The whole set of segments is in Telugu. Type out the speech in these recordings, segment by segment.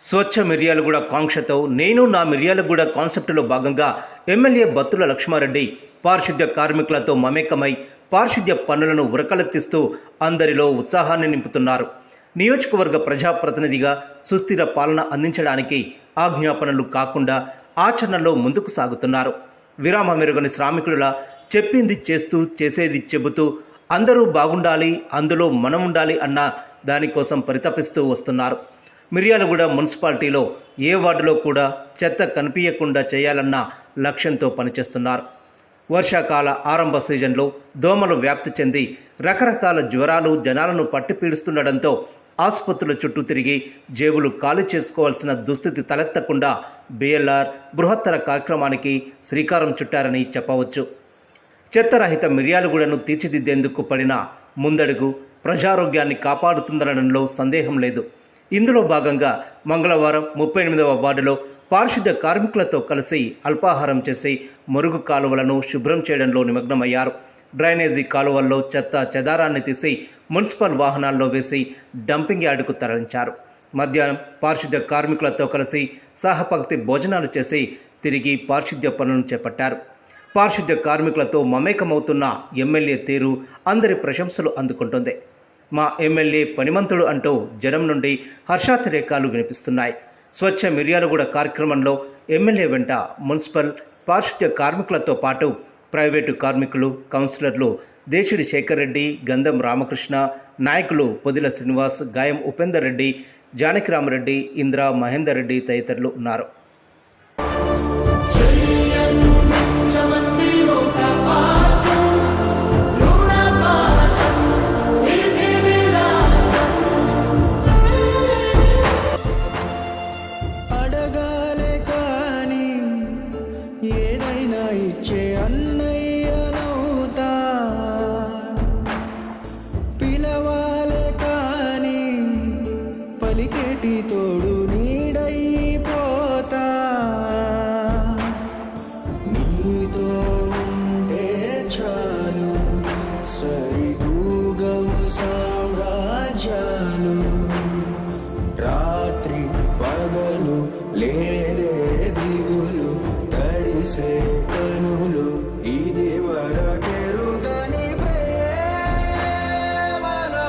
స్వచ్ఛ మిర్యాలగూడ కాంక్షతో నేను నా మిర్యాలగూడ కాన్సెప్టులో భాగంగా ఎమ్మెల్యే బత్తుల లక్ష్మారెడ్డి పారిశుద్ధ్య కార్మికులతో మమేకమై పారిశుద్ధ్య పనులను ఉరకలెత్తిస్తూ అందరిలో ఉత్సాహాన్ని నింపుతున్నారు. నియోజకవర్గ ప్రజాప్రతినిధిగా సుస్థిర పాలన అందించడానికి ఆజ్ఞాపనలు కాకుండా ఆచరణలో ముందుకు సాగుతున్నారు. విరామ మెరుగని శ్రామికుడిలా చెప్పింది చేస్తూ చేసేది చెబుతూ అందరూ బాగుండాలి, అందులో మనం ఉండాలి అన్న దానికోసం పరితపిస్తూ వస్తున్నారు. మిర్యాలగూడ మున్సిపాలిటీలో ఏ వార్డులో కూడా చెత్త కనిపించకుండా చేయాలన్న లక్ష్యంతో పనిచేస్తున్నారు. వర్షాకాల ఆరంభ సీజన్లో దోమలు వ్యాప్తి చెంది రకరకాల జ్వరాలు జనాలను పట్టి పీడిస్తుండటంతో ఆసుపత్రుల చుట్టూ తిరిగి జేబులు ఖాళీ చేసుకోవాల్సిన దుస్థితి తలెత్తకుండా బిఎల్ఆర్ బృహత్తర కార్యక్రమానికి శ్రీకారం చుట్టారని చెప్పవచ్చు. చెత్తరహిత మిర్యాలగూడను తీర్చిదిద్దేందుకు పడిన ముందడుగు ప్రజారోగ్యాన్ని కాపాడుతుందనడంలో సందేహం లేదు. ఇందులో భాగంగా మంగళవారం 38వ వార్డులో పారిశుద్ధ్య కార్మికులతో కలిసి అల్పాహారం చేసి మురుగు కాలువలను శుభ్రం చేయడంలో నిమగ్నమయ్యారు. డ్రైనేజీ కాలువల్లో చెత్త చెదారాన్ని తీసి మున్సిపల్ వాహనాల్లో వేసి డంపింగ్ యార్డుకు తరలించారు. మధ్యాహ్నం పారిశుద్ధ్య కార్మికులతో కలిసి సహపంక్తి భోజనాలు చేసి తిరిగి పారిశుద్ధ్య పనులను చేపట్టారు. పారిశుద్ధ్య కార్మికులతో మమేకమవుతున్న ఎమ్మెల్యే తీరు అందరి ప్రశంసలు అందుకుంటుంది. మా ఎమ్మెల్యే పనిమంతుడు అంటూ జనం నుండి హర్షాతిరేకాలు వినిపిస్తున్నాయి. స్వచ్ఛ మిర్యాలగూడ కార్యక్రమంలో ఎమ్మెల్యే వెంట మున్సిపల్ పారిశుద్ధ్య కార్మికులతో పాటు ప్రైవేటు కార్మికులు, కౌన్సిలర్లు దేశిడి శేఖర్ రెడ్డి, గంధం రామకృష్ణ, నాయకులు పొదిల శ్రీనివాస్, గాయం ఉపేందర్ రెడ్డి, జానకిరామరెడ్డి, ఇంద్ర మహేందర్ రెడ్డి తదితరులు ఉన్నారు. తోడు నీడైపోతా నీతో ఉంటే చాలు సరిదూగవు సామ్రాజ్యాలు రాత్రి పగలు లేదే దిగులు తడిసే కనులు ఇది వరకెరుగని ప్రేమలో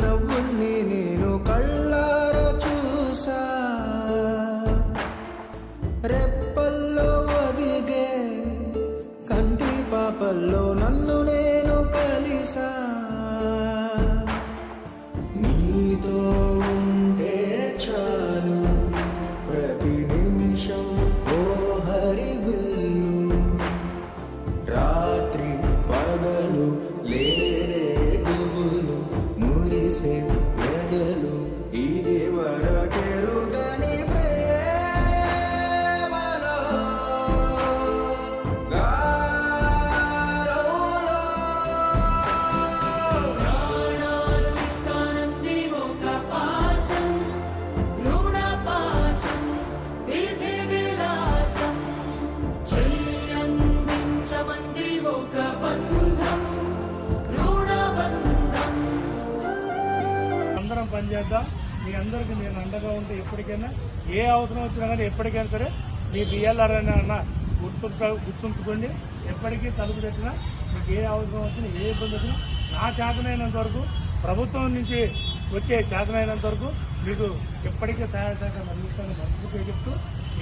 నవ్వుల్ని నేను కళ్ళార చూసా రెప్పల్లో ఒదిగే కంటి పాపల్లో నన్ను నేను కలిసా నీతో ఉంటే చాలు ప్రతి నిమిషం ఓ హరివిల్లు రాత్రి పగలు లేదే గుబులు మురిసే ఎదలు ఇది వరకెరుగని ప్రేమలో గారోలో ప్రాణాలు ఇస్తానంది ఒక పాశం రుణ పాశం విధి విలాసం చెయ్యందించమంది ఒక బంధం రుణ బంధం. అందరం పనిచేద్దాం. మీ అందరికీ నేను అండగా ఉంటే ఎప్పటికైనా ఏ అవసరం వచ్చినా కానీ ఎప్పటికైనా సరే మీ బిఎల్ఆర్ అన్న గుర్తుంచుకోండి. ఎప్పటికీ తలుపు తెచ్చినా మీకు ఏ అవసరం వచ్చినా ఏ ఇబ్బంది వచ్చినా నా చేతనైనంత వరకు ప్రభుత్వం నుంచి వచ్చే చేతనైనంత వరకు మీకు ఎప్పటికీ సహాయ సహకారం అందిస్తానని మనస్ఫూర్తిగా చెప్తూ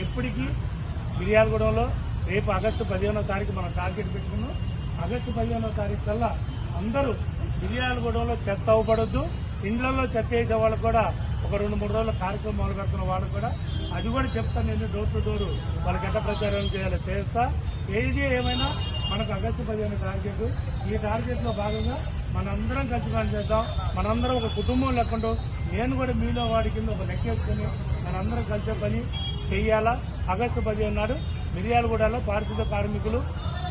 ఎప్పటికీ మిర్యాలగూడెంలో రేపు ఆగస్టు 15వ తారీఖు మనం టార్గెట్ పెట్టుకున్నాం. ఆగస్టు 15వ తారీఖు కల్లా అందరూ మిర్యాలగూడెంలో చెత్త అవ్వబడద్దు. ఇండ్లలో చెత్త వేసే వాళ్ళకు కూడా ఒక 2-3 రోజుల కార్యక్రమం మొదలు పెడుతున్న వాళ్ళు కూడా అది కూడా చెప్తాను. నేను డోర్ టు డోర్ వాళ్ళకి ఎట్లా ప్రచారం చేయాలో చేస్తా. ఏది ఏమైనా మనకు ఆగస్టు 15 టార్గెట్. ఈ టార్గెట్లో భాగంగా మనందరం కలిసి పనిచేద్దాం. మనందరం ఒక కుటుంబం లెక్కుంటూ నేను కూడా మీలో వాడి కింద ఒక లెక్కేసుకొని మనందరం కలిసే పని చెయ్యాలా. ఆగస్టు 15 నాడు మిర్యాలగూడలో పారిశుద్ధ కార్మికులు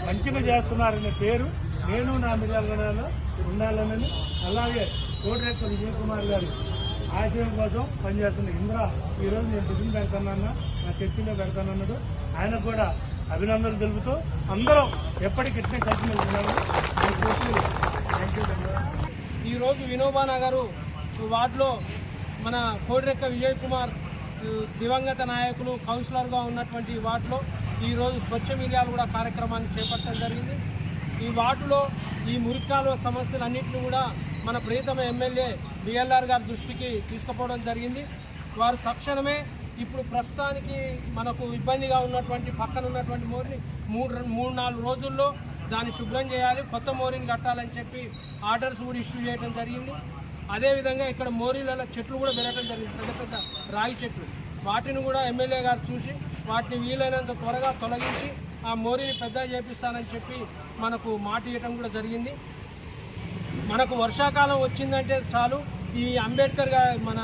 మంచిగా చేస్తున్నారనే పేరు నేను నా మిర్యాలగూడలో ఉండాలని, అలాగే కోటిరెక్క విజయ్ కుమార్ గారు ఆశయం కోసం పనిచేస్తున్న ఇంద్ర ఈరోజు నేను టిఫిన్ పెడతానన్నా నా చర్చిలో పెడతానన్నాడు. ఆయనకు కూడా అభినందనలు తెలుపుతూ అందరం ఎప్పటికి ఇట్లే కలిసి వెళ్తున్నాము. ఈరోజు వినోబా నగర్ వార్డులో మన కోటిరెక్క విజయ్ కుమార్ దివంగత నాయకులు కౌన్సిలర్గా ఉన్నటువంటి వార్డులో ఈరోజు స్వచ్ఛ మిర్యాలగూడ కార్యక్రమాన్ని చేపట్టడం జరిగింది. ఈ వార్డులో ఈ మురికాలువ సమస్యలన్నింటినీ కూడా మన ప్రియతమ ఎమ్మెల్యే బిఎల్ఆర్ గారి దృష్టికి తీసుకుపోవడం జరిగింది. వారు తక్షణమే ఇప్పుడు ప్రస్తుతానికి మనకు ఇబ్బందిగా ఉన్నటువంటి పక్కన ఉన్నటువంటి మోరిని 3-4 రోజుల్లో దాన్ని శుభ్రం చేయాలి, కొత్త మోరీని కట్టాలని చెప్పి ఆర్డర్స్ కూడా ఇష్యూ చేయడం జరిగింది. అదేవిధంగా ఇక్కడ మోరీలలో చెట్లు కూడా పెరగడం జరిగింది, పెద్ద పెద్ద రాగి చెట్లు. వాటిని కూడా ఎమ్మెల్యే గారు చూసి వాటిని వీలైనంత త్వరగా తొలగించి ఆ మోరీని పెద్ద చేపిస్తానని చెప్పి మనకు మాట ఇవ్వడం కూడా జరిగింది. మనకు వర్షాకాలం వచ్చిందంటే చాలు ఈ అంబేద్కర్ గారి మన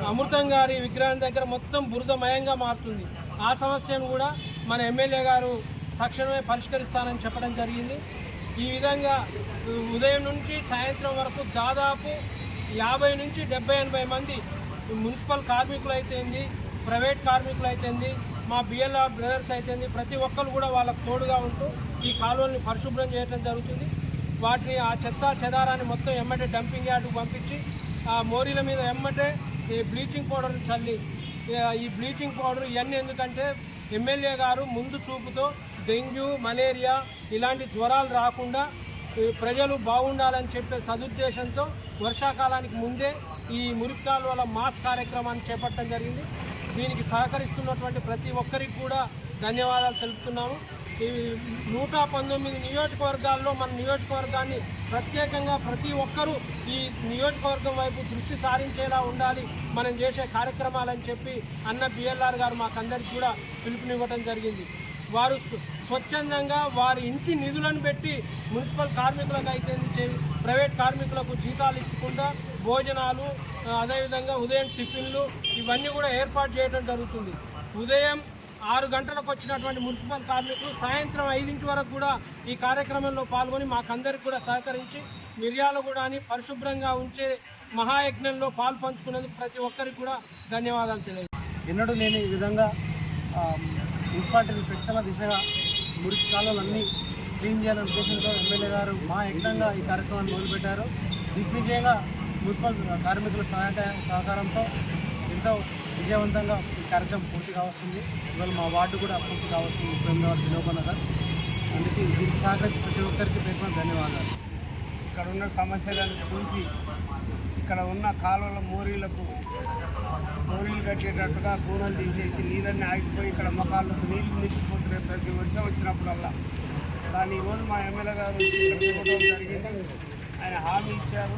అమృతం గారి విగ్రహం దగ్గర మొత్తం బురదమయంగా మారుతుంది. ఆ సమస్యను కూడా మన ఎమ్మెల్యే గారు తక్షణమే పరిష్కరిస్తానని చెప్పడం జరిగింది. ఈ విధంగా ఉదయం నుంచి సాయంత్రం వరకు దాదాపు 50 నుంచి 70-80 మంది మున్సిపల్ కార్మికులు అయితేంది, ప్రైవేట్ కార్మికులు అయితేంది, మా బిఎల్ఆర్ బ్రదర్స్ అయితేంది, ప్రతి ఒక్కరు కూడా వాళ్ళకు తోడుగా ఉంటూ ఈ కాలువల్ని పరిశుభ్రం చేయడం జరుగుతుంది. వాటిని ఆ చెత్త చెదారాన్ని మొత్తం ఎమ్మటే డంపింగ్ యార్డుకు పంపించి ఆ మోరీల మీద ఎమ్మటే ఈ బ్లీచింగ్ పౌడర్ చల్లి ఈ బ్లీచింగ్ పౌడర్ ఇవన్నీ ఎందుకంటే ఎమ్మెల్యే గారు ముందు చూపుతో డెంగ్యూ, మలేరియా ఇలాంటి జ్వరాలు రాకుండా ప్రజలు బాగుండాలని చెప్పే సదుద్దేశంతో వర్షాకాలానికి ముందే ఈ మురికి కాలువల మాస్ కార్యక్రమాన్ని చేపట్టడం జరిగింది. దీనికి సహకరిస్తున్నటువంటి ప్రతి ఒక్కరికి కూడా ధన్యవాదాలు తెలుపుతున్నాము. ఈ 119 నియోజకవర్గాల్లో మన నియోజకవర్గాన్ని ప్రత్యేకంగా ప్రతి ఒక్కరూ ఈ నియోజకవర్గం వైపు దృష్టి సారించేలా ఉండాలి మనం చేసే కార్యక్రమాలని చెప్పి అన్న బిఎల్ఆర్ గారు మాకందరికి కూడా పిలుపునివ్వడం జరిగింది. వారు స్వచ్ఛందంగా వారి ఇంటి నిధులను పెట్టి మున్సిపల్ కార్మికులకు అయితే ప్రైవేట్ కార్మికులకు జీతాలు ఇచ్చకుండా భోజనాలు, అదేవిధంగా ఉదయం టిఫిన్లు ఇవన్నీ కూడా ఏర్పాటు చేయడం జరుగుతుంది. ఉదయం 6 గంటలకు వచ్చినటువంటి మున్సిపల్ కార్మికులు సాయంత్రం 5 వరకు కూడా ఈ కార్యక్రమంలో పాల్గొని మాకందరికి కూడా సహకరించి మిర్యాలగూడని పరిశుభ్రంగా ఉంచే మహాయజ్ఞంలో పాలు పంచుకునేందుకు ప్రతి ఒక్కరికి కూడా ధన్యవాదాలు తెలియజేస్తాను. ఎన్నడూ నేను ఈ విధంగా మున్సిపాలిటీ పెన్షన్ల దిశగా మురికి కాలువలన్నీ క్లీన్ చేయాలనే ఉద్దేశంతో ఎమ్మెల్యే గారు మా యజ్ఞంగా ఈ కార్యక్రమాన్ని మొదలుపెట్టారు. దిగ్విజయంగా మున్సిపల్ కార్మికుల సహకారంతో ఎంతో విజయవంతంగా ఈ కార్యక్రమం పూర్తి కావస్తుంది. ఇవాళ మా వార్డు కూడా పూర్తి కావస్తుంది, 29వ వార్డు వినోబా నగర్. అందుకే దీనికి సహకరించి ప్రతి ఒక్కరికి పేర్కొన్న ధన్యవాదాలు. ఇక్కడ ఉన్న సమస్యలను చూసి ఇక్కడ ఉన్న కాలువల మోరీలు కట్టేటట్టుగా కూనలు తీసేసి నీళ్ళన్నీ ఆగిపోయి ఇక్కడ మొక్కలకు నీళ్లు నిలిచిపోతున్నాయి ప్రతి వర్షం వచ్చినప్పుడల్లా. దాన్ని ఈరోజు మా ఎమ్మెల్యే గారు ఇక్కడ చూడడం జరిగింది. ఆయన హామీ ఇచ్చారు.